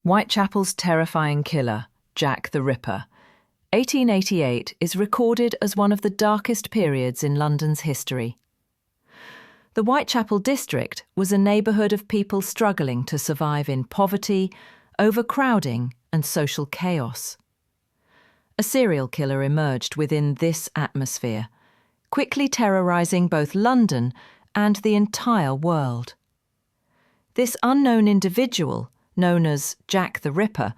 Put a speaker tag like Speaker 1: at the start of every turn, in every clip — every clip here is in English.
Speaker 1: Whitechapel's terrifying killer, Jack the Ripper, 1888, is recorded as one of the darkest periods in London's history. The Whitechapel district was a neighbourhood of people struggling to survive in poverty, overcrowding, and social chaos. A serial killer emerged within this atmosphere, quickly terrorising both London and the entire world. This unknown individual, known as Jack the Ripper,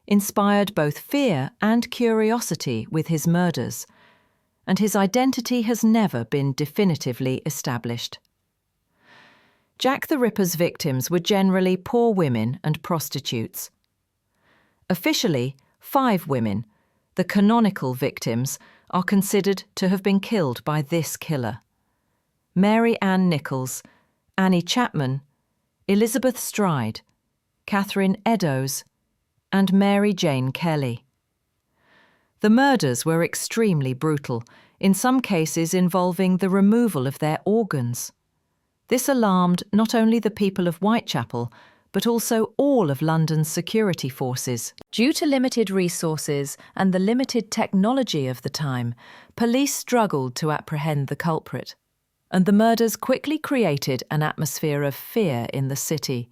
Speaker 1: inspired both fear and curiosity with his murders, and his identity has never been definitively established. Jack the Ripper's victims were generally poor women and prostitutes. Officially, 5 women, the canonical victims, are considered to have been killed by this killer: Mary Ann Nichols, Annie Chapman, Elizabeth Stride, Catherine Eddowes, and Mary Jane Kelly. The murders were extremely brutal, in some cases involving the removal of their organs. This alarmed not only the people of Whitechapel, but also all of London's security forces. Due to limited resources and the limited technology of the time, police struggled to apprehend the culprit, and the murders quickly created an atmosphere of fear in the city.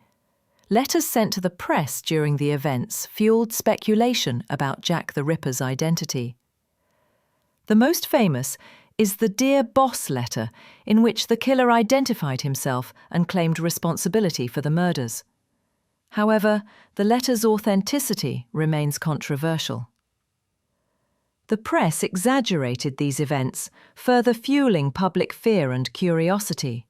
Speaker 1: Letters sent to the press during the events fueled speculation about Jack the Ripper's identity. The most famous is the Dear Boss letter, in which the killer identified himself and claimed responsibility for the murders. However, the letter's authenticity remains controversial. The press exaggerated these events, further fueling public fear and curiosity.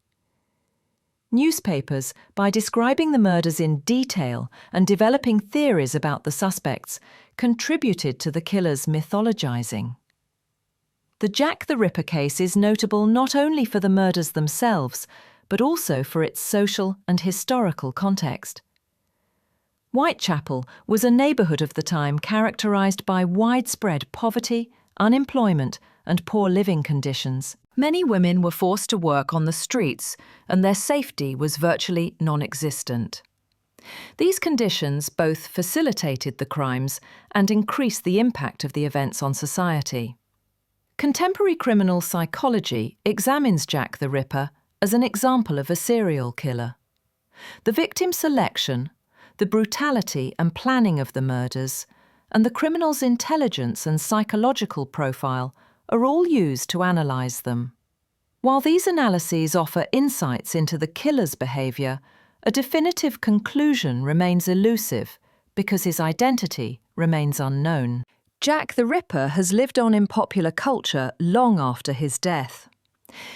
Speaker 1: Newspapers, by describing the murders in detail and developing theories about the suspects, contributed to the killer's mythologizing. The Jack the Ripper case is notable not only for the murders themselves, but also for its social and historical context. Whitechapel was a neighbourhood of the time characterised by widespread poverty, unemployment, and poor living conditions. Many women were forced to work on the streets, and their safety was virtually non-existent. These conditions both facilitated the crimes and increased the impact of the events on society. Contemporary criminal psychology examines Jack the Ripper as an example of a serial killer. The victim selection, the brutality and planning of the murders, and the criminal's intelligence and psychological profile are all used to analyse them. While these analyses offer insights into the killer's behaviour, a definitive conclusion remains elusive because his identity remains unknown. Jack the Ripper has lived on in popular culture long after his death.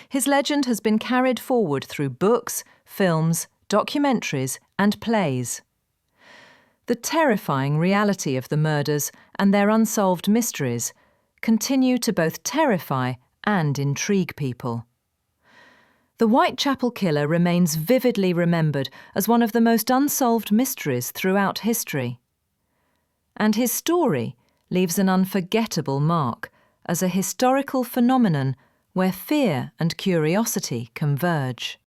Speaker 1: His legend has been carried forward through books, films, documentaries, and plays. The terrifying reality of the murders and their unsolved mysteries continue to both terrify and intrigue people. The Whitechapel killer remains vividly remembered as one of the most unsolved mysteries throughout history. And his story leaves an unforgettable mark as a historical phenomenon where fear and curiosity converge.